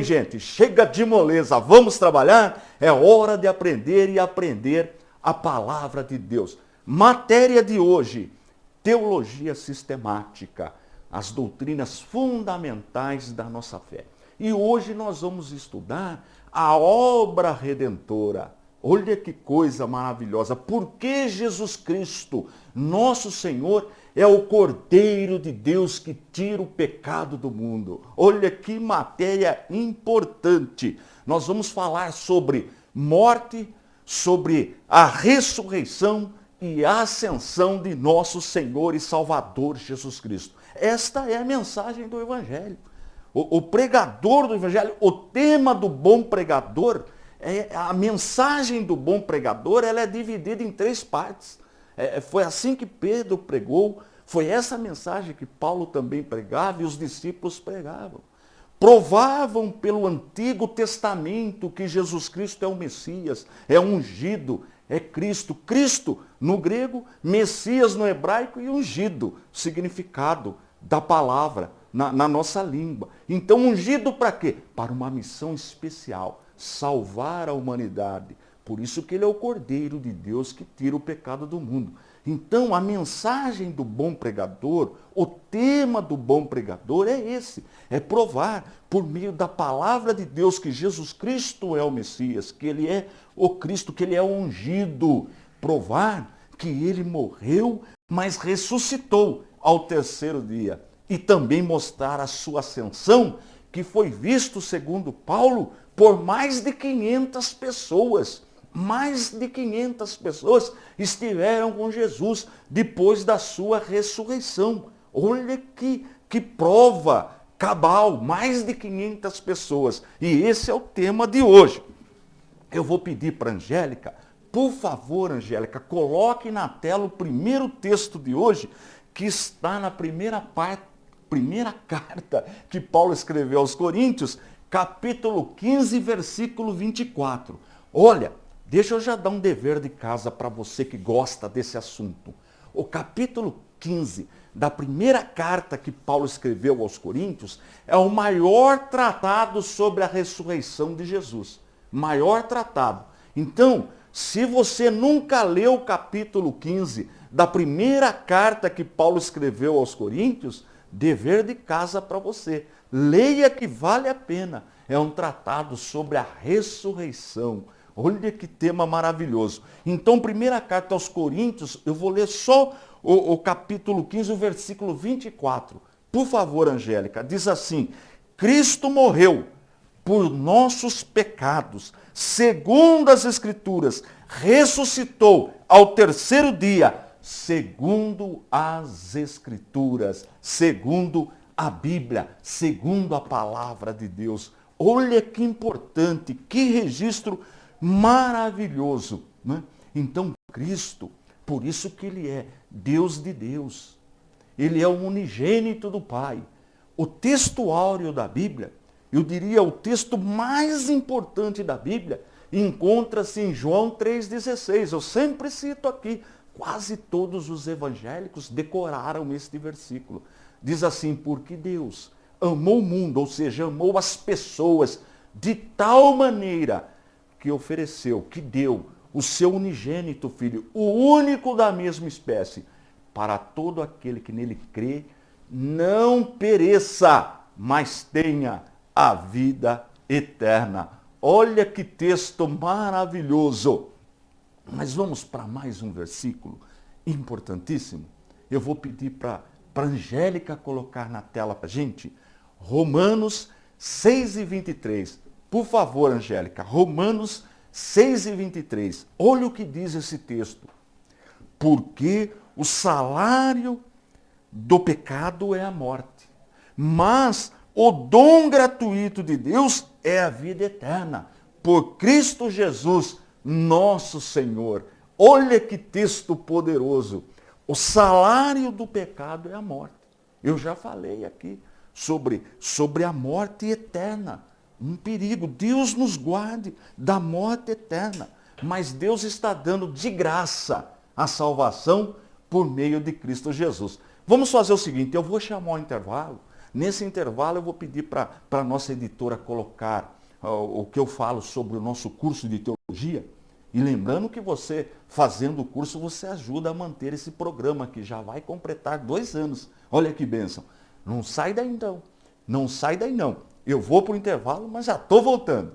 Gente, chega de moleza, vamos trabalhar? É hora de aprender e aprender a palavra de Deus. Matéria de hoje, teologia sistemática, as doutrinas fundamentais da nossa fé. E hoje nós vamos estudar a obra redentora. Olha que coisa maravilhosa, porque Jesus Cristo, nosso Senhor, é o Cordeiro de Deus que tira o pecado do mundo. Olha que matéria importante. Nós vamos falar sobre morte, sobre a ressurreição e a ascensão de nosso Senhor e Salvador Jesus Cristo. Esta é a mensagem do Evangelho. O pregador do Evangelho, o tema do bom pregador, a mensagem do bom pregador, ela é dividida em 3 partes. Foi assim que Pedro pregou, foi essa mensagem que Paulo também pregava e os discípulos pregavam. Provavam pelo Antigo Testamento que Jesus Cristo é o Messias, é ungido, é Cristo. Cristo no grego, Messias no hebraico e ungido, significado da palavra na nossa língua. Então ungido para quê? Para uma missão especial, salvar a humanidade. Por isso que ele é o Cordeiro de Deus que tira o pecado do mundo. Então, a mensagem do bom pregador, o tema do bom pregador é esse. É provar, por meio da palavra de Deus, que Jesus Cristo é o Messias, que ele é o Cristo, que ele é o ungido. Provar que ele morreu, mas ressuscitou ao 3º dia. E também mostrar a sua ascensão, que foi visto, segundo Paulo, por mais de 500 pessoas. Mais de 500 pessoas estiveram com Jesus depois da sua ressurreição. Olha que prova cabal, mais de 500 pessoas. E esse é o tema de hoje. Eu vou pedir para a Angélica, por favor, Angélica, coloque na tela o primeiro texto de hoje, que está na primeira carta que Paulo escreveu aos Coríntios, capítulo 15, versículo 24. Olha, deixa eu já dar um dever de casa para você que gosta desse assunto. O capítulo 15 da primeira carta que Paulo escreveu aos Coríntios é o maior tratado sobre a ressurreição de Jesus. Maior tratado. Então, se você nunca leu o capítulo 15 da primeira carta que Paulo escreveu aos Coríntios, dever de casa para você. Leia que vale a pena. É um tratado sobre a ressurreição. Olha que tema maravilhoso. Então, primeira carta aos Coríntios, eu vou ler só o capítulo 15, o versículo 24. Por favor, Angélica, diz assim: Cristo morreu por nossos pecados, segundo as Escrituras, ressuscitou ao 3º dia, segundo as Escrituras, segundo a Bíblia, segundo a palavra de Deus. Olha que importante, que registro maravilhoso, né? Então, Cristo, por isso que ele é Deus de Deus. Ele é o unigênito do Pai. O texto áureo da Bíblia, eu diria o texto mais importante da Bíblia, encontra-se em João 3,16. Eu sempre cito aqui, quase todos os evangélicos decoraram este versículo. Diz assim: porque Deus amou o mundo, ou seja, amou as pessoas de tal maneira que ofereceu, que deu o seu unigênito Filho, o único da mesma espécie, para todo aquele que nele crê, não pereça, mas tenha a vida eterna. Olha que texto maravilhoso. Mas vamos para mais um versículo importantíssimo. Eu vou pedir para a Angélica colocar na tela para a gente Romanos 6:23. Por favor, Angélica, Romanos 6:23. Olha o que diz esse texto. Porque o salário do pecado é a morte, mas o dom gratuito de Deus é a vida eterna, por Cristo Jesus, nosso Senhor. Olha que texto poderoso. O salário do pecado é a morte. Eu já falei aqui sobre a morte eterna. Um perigo. Deus nos guarde da morte eterna. Mas Deus está dando de graça a salvação por meio de Cristo Jesus. Vamos fazer o seguinte, eu vou chamar o intervalo. Nesse intervalo eu vou pedir para a nossa editora colocar o que eu falo sobre o nosso curso de teologia. E lembrando que você, fazendo o curso, você ajuda a manter esse programa que já vai completar 2 anos. Olha que bênção. Não sai daí não. Não sai daí não. Eu vou para o intervalo, mas já estou voltando.